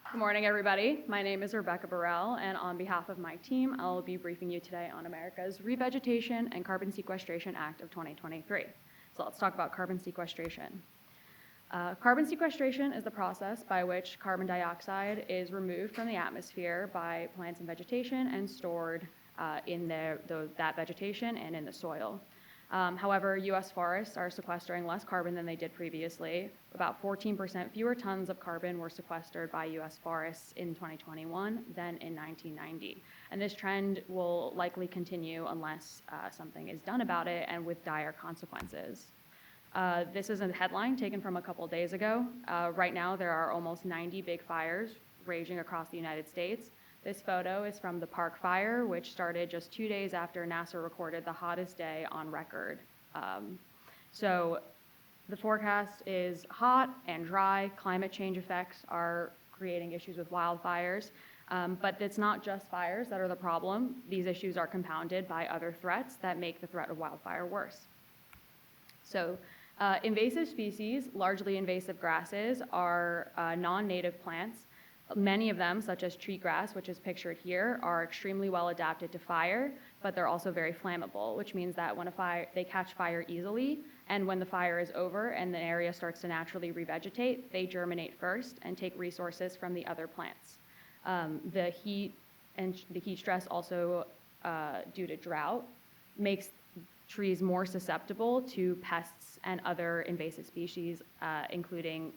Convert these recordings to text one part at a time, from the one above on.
Good morning, everybody. My name is Rebecca Barel, and on behalf of my team, I'll be briefing you today on America's Revegetation and Carbon Sequestration Act of 2023. So let's talk about carbon sequestration. Carbon sequestration is the process by which carbon dioxide is removed from the atmosphere by plants and vegetation and stored in that vegetation and in the soil. However, U.S. forests are sequestering less carbon than they did previously. About 14% fewer tons of carbon were sequestered by U.S. forests in 2021 than in 1990. And this trend will likely continue unless something is done about it and with dire consequences. This is a headline taken from a couple days ago. Right now, there are almost 90 big fires raging across the United States. This photo is from the Park Fire, which started just 2 days after NASA recorded the hottest day on record. So the forecast is hot and dry. Climate change effects are creating issues with wildfires. But it's not just fires that are the problem. These issues are compounded by other threats that make the threat of wildfire worse. So invasive species, largely invasive grasses, are non-native plants. Many of them, such as treegrass, which is pictured here, are extremely well adapted to fire, but they're also very flammable, which means that when they catch fire easily, and when the fire is over and the area starts to naturally revegetate, they germinate first and take resources from the other plants. The heat stress also, due to drought, makes trees more susceptible to pests and other invasive species, including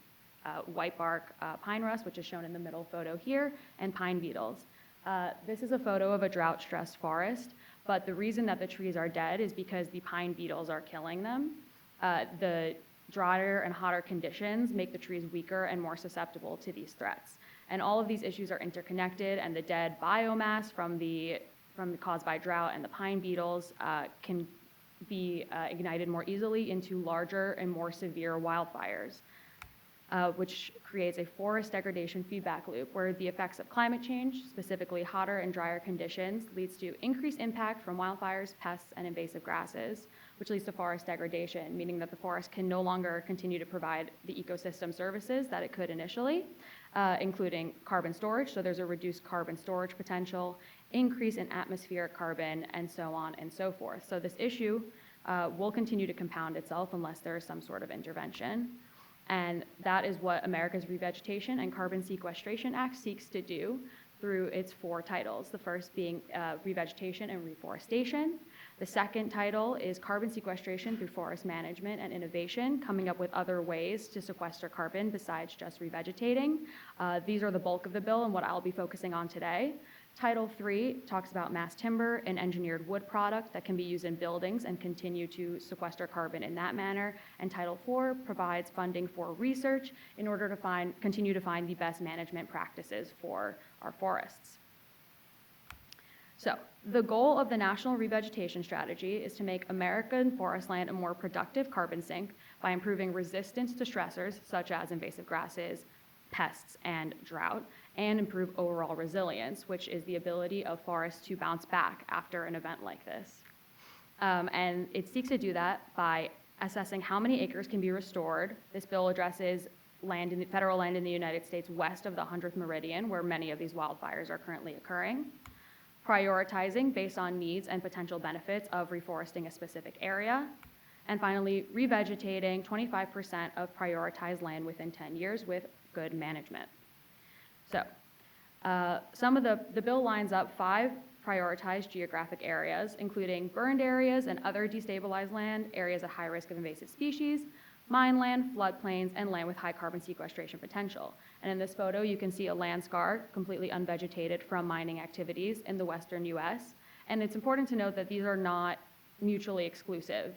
whitebark pine rust, which is shown in the middle photo here, and pine beetles. This is a photo of a drought-stressed forest, but the reason that the trees are dead is because the pine beetles are killing them. The drier and hotter conditions make the trees weaker and more susceptible to these threats. And all of these issues are interconnected, and the dead biomass from caused by drought and the pine beetles can be ignited more easily into larger and more severe wildfires. Which creates a forest degradation feedback loop where the effects of climate change, specifically hotter and drier conditions, leads to increased impact from wildfires, pests, and invasive grasses, which leads to forest degradation, meaning that the forest can no longer continue to provide the ecosystem services that it could initially, including carbon storage, so there's a reduced carbon storage potential, increase in atmospheric carbon, and so on and so forth. So this issue will continue to compound itself unless there is some sort of intervention. And that is what America's Revegetation and Carbon Sequestration Act seeks to do through its 4 titles. The first being revegetation and reforestation. The second title is carbon sequestration through forest management and innovation, coming up with other ways to sequester carbon besides just revegetating. These are the bulk of the bill and what I'll be focusing on today. Title 3 talks about mass timber, an engineered wood product that can be used in buildings and continue to sequester carbon in that manner. And Title 4 provides funding for research in order to continue to find the best management practices for our forests. So the goal of the National Revegetation Strategy is to make American forest land a more productive carbon sink by improving resistance to stressors such as invasive grasses, pests, and drought, and improve overall resilience, which is the ability of forests to bounce back after an event like this. And it seeks to do that by assessing how many acres can be restored. This bill addresses federal land in the United States west of the 100th meridian, where many of these wildfires are currently occurring. Prioritizing based on needs and potential benefits of reforesting a specific area. And finally, revegetating 25% of prioritized land within 10 years with good management. So some of the bill lines up 5 prioritized geographic areas, including burned areas and other destabilized land, areas at high risk of invasive species, mine land, floodplains, and land with high carbon sequestration potential. And in this photo, you can see a land scar completely unvegetated from mining activities in the western US. And it's important to note that these are not mutually exclusive.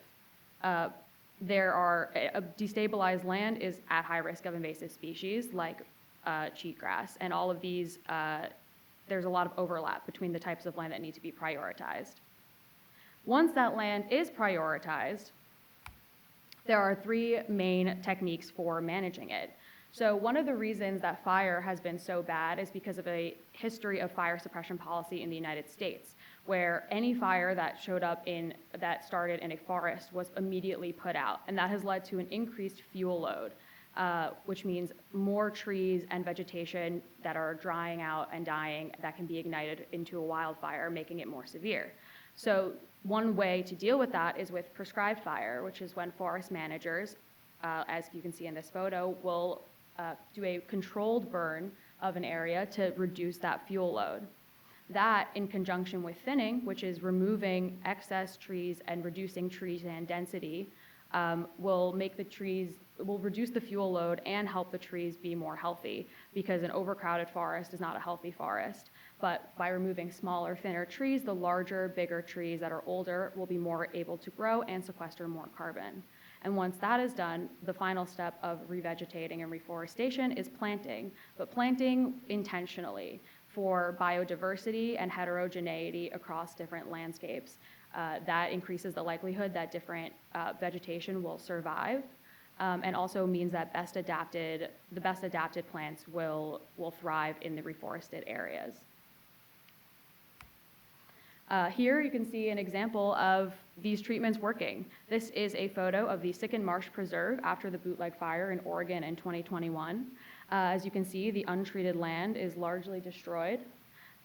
Destabilized land is at high risk of invasive species like cheatgrass, and all of these, there's a lot of overlap between the types of land that need to be prioritized. Once that land is prioritized, there are 3 main techniques for managing it. So one of the reasons that fire has been so bad is because of a history of fire suppression policy in the United States, where any fire that started in a forest was immediately put out, and that has led to an increased fuel load. which means more trees and vegetation that are drying out and dying that can be ignited into a wildfire, making it more severe. So one way to deal with that is with prescribed fire, which is when forest managers, as you can see in this photo, will do a controlled burn of an area to reduce that fuel load. That, in conjunction with thinning, which is removing excess trees and reducing tree stand density, will reduce the fuel load and help the trees be more healthy, because an overcrowded forest is not a healthy forest. But by removing smaller, thinner trees, the larger, bigger trees that are older will be more able to grow and sequester more carbon. And once that is done, the final step of revegetating and reforestation is planting, but planting intentionally for biodiversity and heterogeneity across different landscapes. That increases the likelihood that different vegetation will survive, and also means that the best adapted plants will thrive in the reforested areas. Here you can see an example of these treatments working. This is a photo of the Sycan Marsh Preserve after the bootleg fire in Oregon in 2021. As you can see, the untreated land is largely destroyed.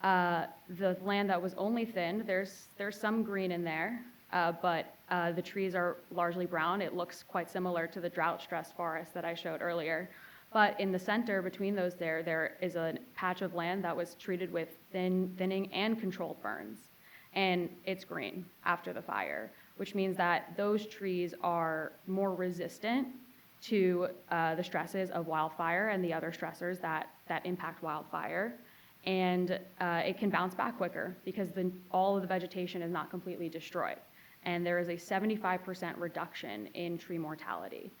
The land that was only thinned, there's some green in there, but the trees are largely brown. It looks quite similar to the drought-stressed forest that I showed earlier. But in the center between those there is a patch of land that was treated with thinning and controlled burns. And it's green after the fire, which means that those trees are more resistant to the stresses of wildfire and the other stressors that impact wildfire. And it can bounce back quicker because all of the vegetation is not completely destroyed. And there is a 75% reduction in tree mortality.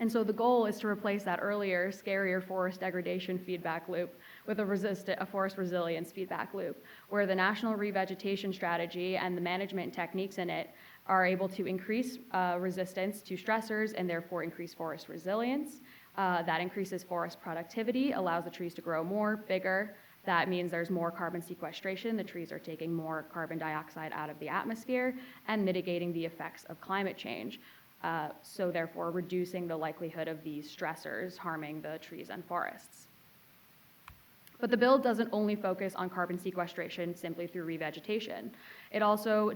And so the goal is to replace that earlier, scarier forest degradation feedback loop with a forest resilience feedback loop, where the national revegetation strategy and the management techniques in it are able to increase resistance to stressors and therefore increase forest resilience. That increases forest productivity, allows the trees to grow more, bigger. That means there's more carbon sequestration. The trees are taking more carbon dioxide out of the atmosphere and mitigating the effects of climate change. So therefore reducing the likelihood of these stressors harming the trees and forests. But the bill doesn't only focus on carbon sequestration simply through revegetation. It also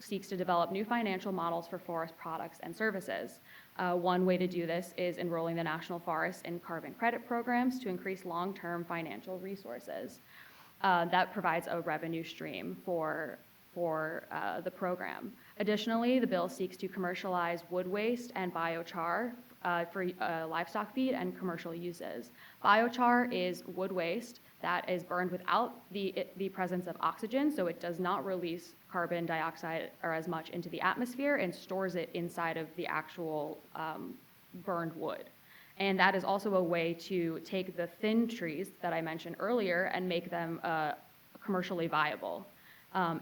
seeks to develop new financial models for forest products and services. One way to do this is enrolling the national forests in carbon credit programs to increase long-term financial resources. That provides a revenue stream for the program. Additionally, the bill seeks to commercialize wood waste and biochar for livestock feed and commercial uses. Biochar is wood waste that is burned without the presence of oxygen, so it does not release carbon dioxide or as much into the atmosphere and stores it inside of the actual burned wood. And that is also a way to take the thin trees that I mentioned earlier and make them commercially viable.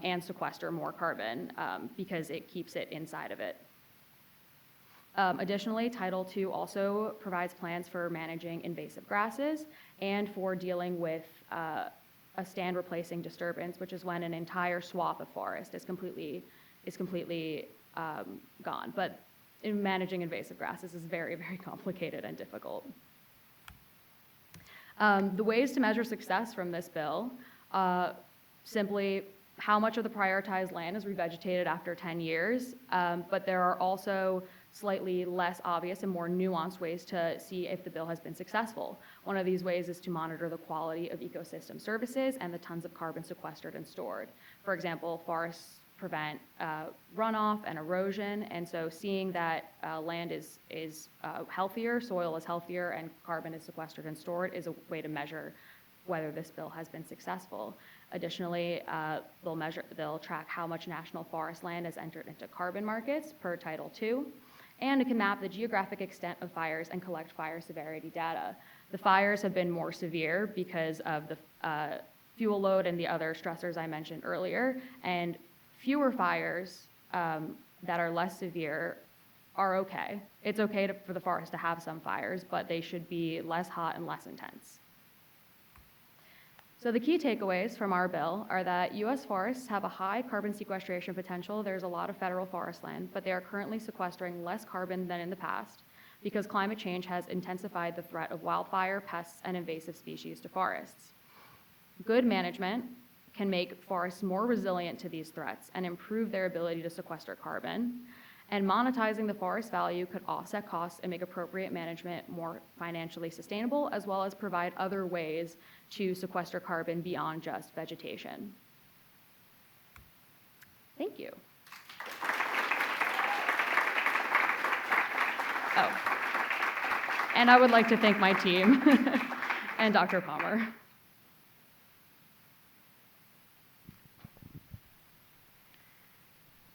And sequester more carbon because it keeps it inside of it. Additionally, Title II also provides plans for managing invasive grasses and for dealing with a stand replacing disturbance, which is when an entire swath of forest is completely gone. But in managing invasive grasses is very, very complicated and difficult. The ways to measure success from this bill, simply how much of the prioritized land is revegetated after 10 years, but there are also slightly less obvious and more nuanced ways to see if the bill has been successful. One of these ways is to monitor the quality of ecosystem services and the tons of carbon sequestered and stored. For example, forests prevent runoff and erosion, and so seeing that land is healthier, soil is healthier, and carbon is sequestered and stored is a way to measure whether this bill has been successful. Additionally, they'll track how much national forest land has entered into carbon markets per Title II, and it can map the geographic extent of fires and collect fire severity data. The fires have been more severe because of the fuel load and the other stressors I mentioned earlier, and fewer fires that are less severe are okay. It's okay for the forest to have some fires, but they should be less hot and less intense. So the key takeaways from our bill are that U.S. forests have a high carbon sequestration potential. There's a lot of federal forest land, but they are currently sequestering less carbon than in the past because climate change has intensified the threat of wildfire, pests, and invasive species to forests. Good management can make forests more resilient to these threats and improve their ability to sequester carbon. And monetizing the forest value could offset costs and make appropriate management more financially sustainable, as well as provide other ways to sequester carbon beyond just vegetation. Thank you. Oh, and I would like to thank my team and Dr. Palmer.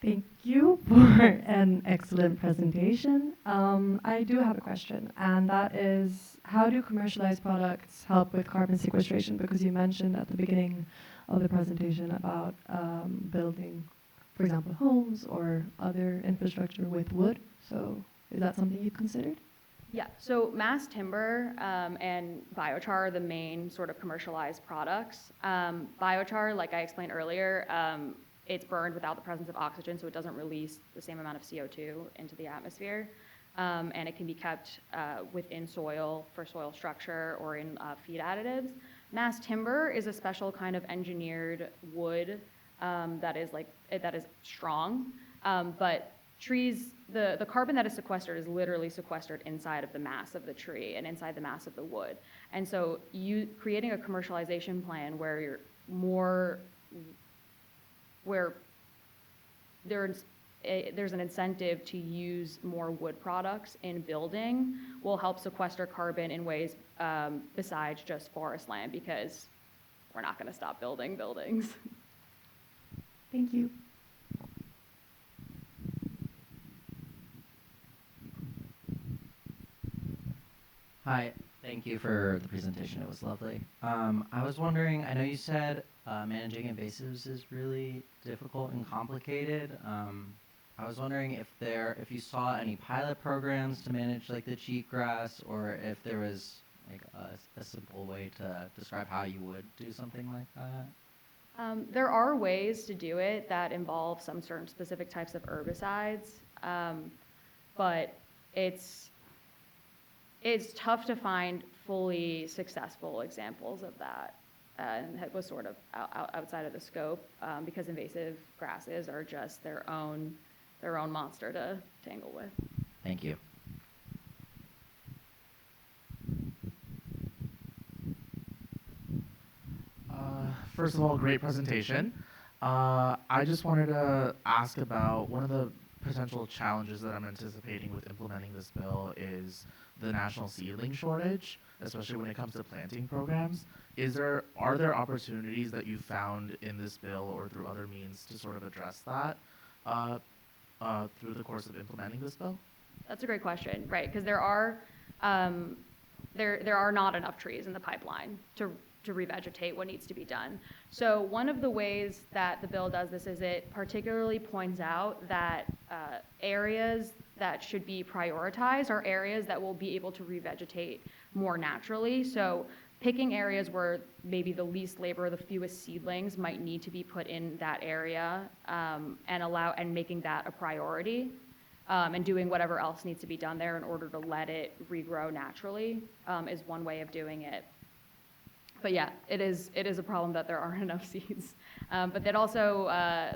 Thank you for an excellent presentation. I do have a question, and that is, how do commercialized products help with carbon sequestration? Because you mentioned at the beginning of the presentation about building, for example, homes or other infrastructure with wood. So is that something you've considered? Yeah, so mass timber and biochar are the main sort of commercialized products. Biochar, like I explained earlier, it's burned without the presence of oxygen, so it doesn't release the same amount of CO2 into the atmosphere. And it can be kept within soil for soil structure or in feed additives. Mass timber is a special kind of engineered wood that is strong, but trees, the carbon that is sequestered is literally sequestered inside of the mass of the tree and inside the mass of the wood. And so creating a commercialization plan where there's an incentive to use more wood products in building will help sequester carbon in ways besides just forest land, because we're not going to stop building buildings. Thank you. Hi, thank you for the presentation. It was lovely. I was wondering, I know you said managing invasives is really difficult and complicated. I was wondering if you saw any pilot programs to manage like the cheatgrass, or if there was like a simple way to describe how you would do something like that. There are ways to do it that involve some certain specific types of herbicides, but it's tough to find fully successful examples of that. And it was sort of outside of the scope because invasive grasses are just their own monster to tangle with. Thank you. First of all, great presentation. I just wanted to ask about one of the potential challenges that I'm anticipating with implementing this bill is the national seedling shortage, especially when it comes to planting programs. Are there opportunities that you found in this bill or through other means to sort of address that through the course of implementing this bill? That's a great question, right? Because there are not enough trees in the pipeline to revegetate what needs to be done. So one of the ways that the bill does this is it particularly points out that areas that should be prioritized are areas that will be able to revegetate more naturally. So picking areas where maybe the least labor, the fewest seedlings might need to be put in that area, and making that a priority, and doing whatever else needs to be done there in order to let it regrow naturally is one way of doing it. But yeah, it is a problem that there aren't enough seeds. But that also,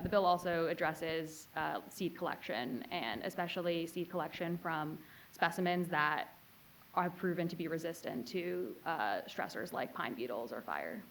the bill also addresses seed collection, and especially seed collection from specimens that are proven to be resistant to stressors like pine beetles or fire.